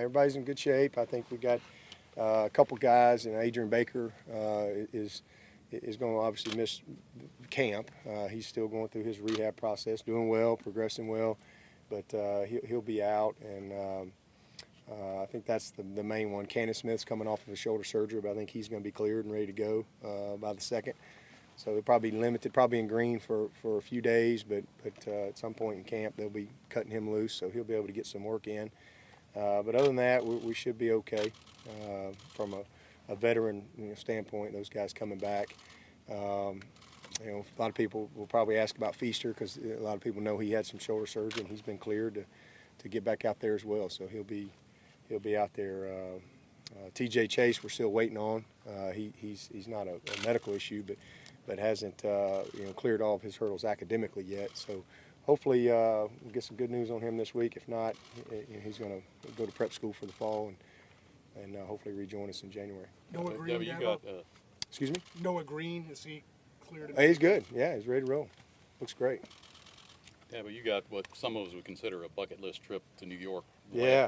everybody's in good shape. I think we got a couple guys, and Adrian Baker is going to obviously miss camp. He's still going through his rehab process, doing well, progressing well, but he'll be out. And I think that's the main one. Cannon Smith's coming off of a shoulder surgery, but I think he's going to be cleared and ready to go by the 2nd. So they'll probably be limited, probably in green for a few days, but at some point in camp they'll be cutting him loose, so he'll be able to get some work in. But other than that, we should be okay from a veteran standpoint. Those guys coming back. A lot of people will probably ask about Feaster because a lot of people know he had some shoulder surgery and he's been cleared to get back out there as well. So he'll be out there. TJ Chase, we're still waiting on. He's not a medical issue, but hasn't cleared all of his hurdles academically yet. So hopefully we'll get some good news on him this week. If not, he's going to go to prep school for the fall and hopefully rejoin us in January. Noah Green, excuse me? Noah Green, is he cleared? He's good. Yeah, he's ready to roll. Looks great. Yeah, but you got what some of us would consider a bucket list trip to New York. Yeah.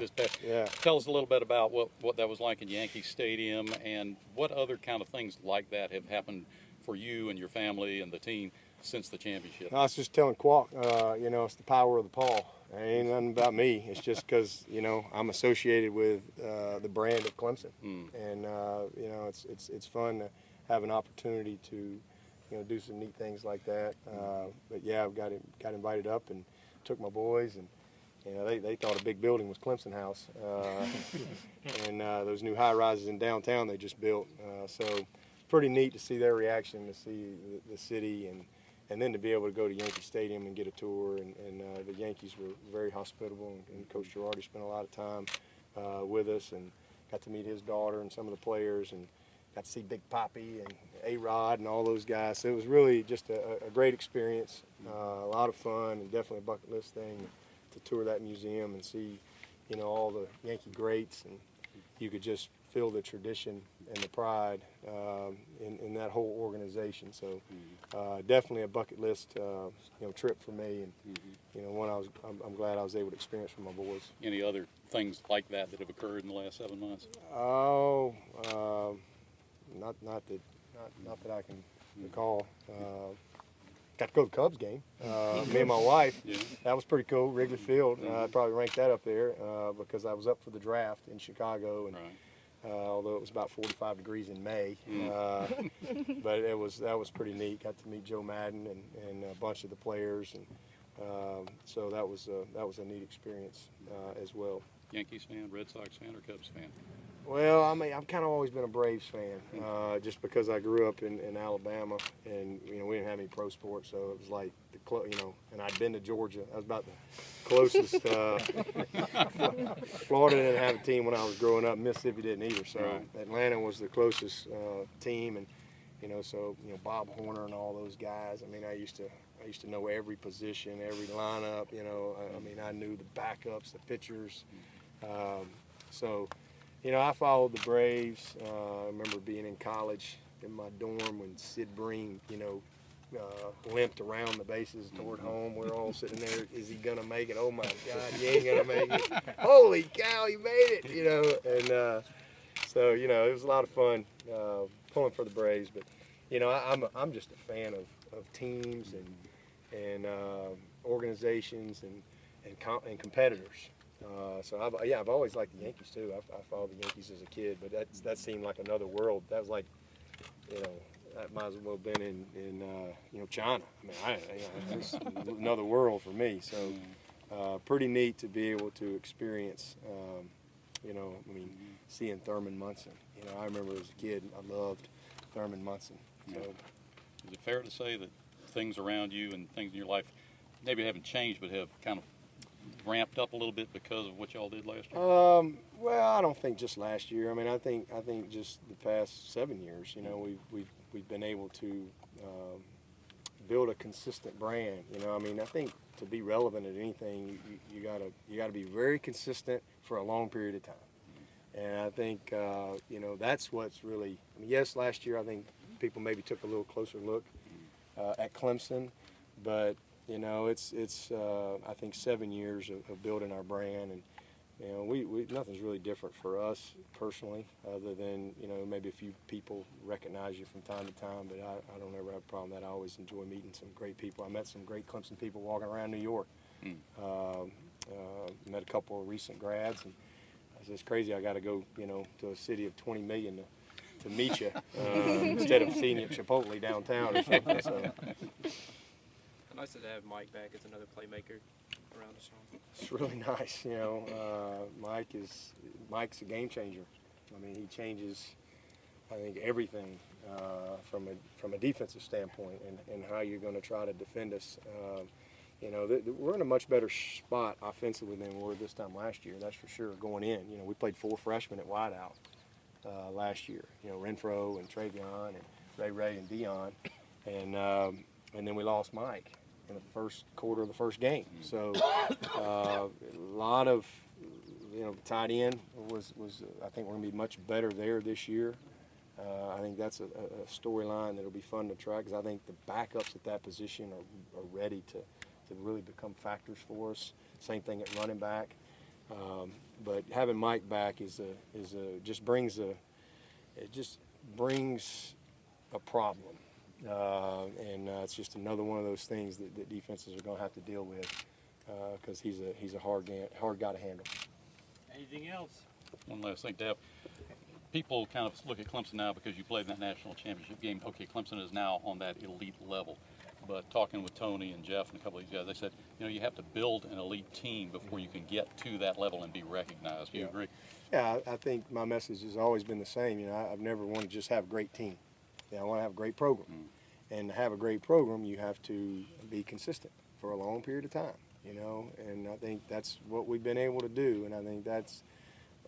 Tell us a little bit about what that was like in Yankee Stadium and what other kind of things like that have happened for you and your family and the team since the championship. I was just telling Quack, it's the power of the paw. It ain't nothing about me. It's just because, I'm associated with the brand of Clemson. And, it's fun to have an opportunity to, do some neat things like that. But, yeah, I got invited up and took my boys. And, they thought a big building was Clemson House. And those new high-rises in downtown they just built. So pretty neat to see their reaction, to see the city, and then to be able to go to Yankee Stadium and get a tour. And the Yankees were very hospitable, and Coach Girardi spent a lot of time with us and got to meet his daughter and some of the players, and got to see Big Papi and A-Rod and all those guys. So it was really just a great experience, a lot of fun, and definitely a bucket list thing to tour that museum and see, all the Yankee greats, and you could just feel the tradition and the pride in that whole organization. So definitely a bucket list trip for me, and one I'm glad I was able to experience for my boys. Any other things like that have occurred in the last 7 months? Oh, not that I can recall. Got to go to the Cubs game. Me and my wife. Yeah. That was pretty cool. Wrigley Field. I'd probably rank that up there because I was up for the draft in Chicago, and although it was about 45 degrees in May, but that was pretty neat. Got to meet Joe Madden and a bunch of the players, and so that was a neat experience as well. Yankees fan, Red Sox fan, or Cubs fan? Well, I've kind of always been a Braves fan, just because I grew up in Alabama, and we didn't have any pro sports, so it was like and I'd been to Georgia. That was about the closest. Florida didn't have a team when I was growing up. Mississippi didn't either, so Atlanta was the closest team, and Bob Horner and all those guys. I used to know every position, every lineup. I knew the backups, the pitchers. So. I followed the Braves. I remember being in college in my dorm when Sid Bream, limped around the bases toward home. We're all sitting there, is he going to make it? Oh, my God, he ain't going to make it. Holy cow, he made it, And so, it was a lot of fun pulling for the Braves. But, I'm just a fan of teams and organizations and competitors. So I've always liked the Yankees too. I followed the Yankees as a kid, but that seemed like another world. That was like, that might as well have been in China. It was another world for me. So pretty neat to be able to experience. Seeing Thurman Munson. I remember as a kid, I loved Thurman Munson. So, is it fair to say that things around you and things in your life maybe haven't changed, but have kind of ramped up a little bit because of what y'all did last year? Well, I don't think just last year. I think just the past 7 years. We've been able to build a consistent brand. I think to be relevant at anything, you gotta be very consistent for a long period of time. And I think that's what's really. Yes, last year I think people maybe took a little closer look at Clemson, but. It's I think 7 years of building our brand, you know, we nothing's really different for us personally, other than, you know, maybe a few people recognize you from time to time, but I don't ever have a problem with that. I always enjoy meeting some great people. I met some great Clemson people walking around New York. Met a couple of recent grads, and I said, it's crazy. I got to go, you know, to a city of 20 million to meet you instead of seeing you at Chipotle downtown or something. So. Nice to have Mike back as another playmaker around the song. It's really nice, you know. Mike's a game changer. I mean, he changes, I think, everything from a defensive standpoint and how you're going to try to defend us. You know, we're in a much better spot offensively than we were this time last year. That's for sure. Going in, you know, we played 4 freshmen at wideout last year. You know, Renfro and Travion and Ray and Dion, and then we lost Mike in the first quarter of the first game. So a lot of, you know, tight end was I think we're going to be much better there this year. I think that's a storyline that'll be fun to track, because I think the backups at that position are ready to really become factors for us. Same thing at running back. But having Mike back just brings a problem. It's just another one of those things that defenses are going to have to deal with, because he's a hard guy to handle. Anything else? One last thing, Dab. People kind of look at Clemson now because you played in that national championship game. Okay, Clemson is now on that elite level. But talking with Tony and Jeff and a couple of these guys, they said, you know, you have to build an elite team before you can get to that level and be recognized. Do you agree? Yeah, I think my message has always been the same. You know, I've never wanted to just have a great team. You know, I want to have a great program. And to have a great program, you have to be consistent for a long period of time, you know, and I think that's what we've been able to do, and I think that's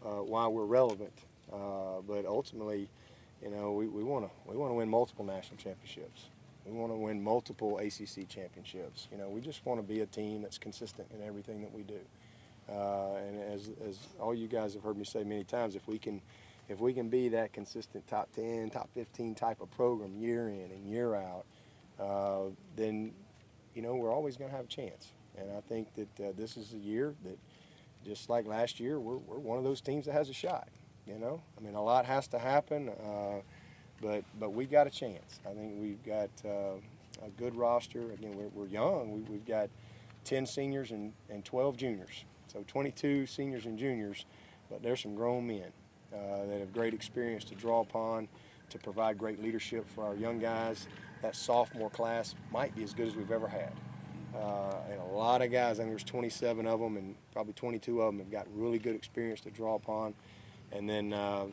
why we're relevant. But ultimately, you know, we want to win multiple national championships. We want to win multiple ACC championships. You know, we just want to be a team that's consistent in everything that we do. And as all you guys have heard me say many times, if we can be that consistent top 10, top 15 type of program year in and year out, then, you know, we're always going to have a chance. And I think that this is a year that, just like last year, we're one of those teams that has a shot. You know, I mean, a lot has to happen, but we got a chance. I think we've got a good roster. Again, we're young. We've got 10 seniors and 12 juniors, so 22 seniors and juniors. But there's some grown men that have great experience to draw upon, to provide great leadership for our young guys. That sophomore class might be as good as we've ever had. And a lot of guys, I think there's 27 of them, and probably 22 of them have got really good experience to draw upon. And then a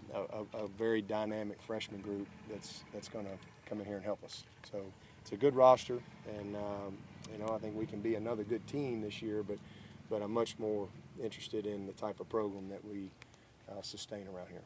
very dynamic freshman group that's going to come in here and help us. So it's a good roster, and you know, I think we can be another good team this year. But I'm much more interested in the type of program that we sustain around here.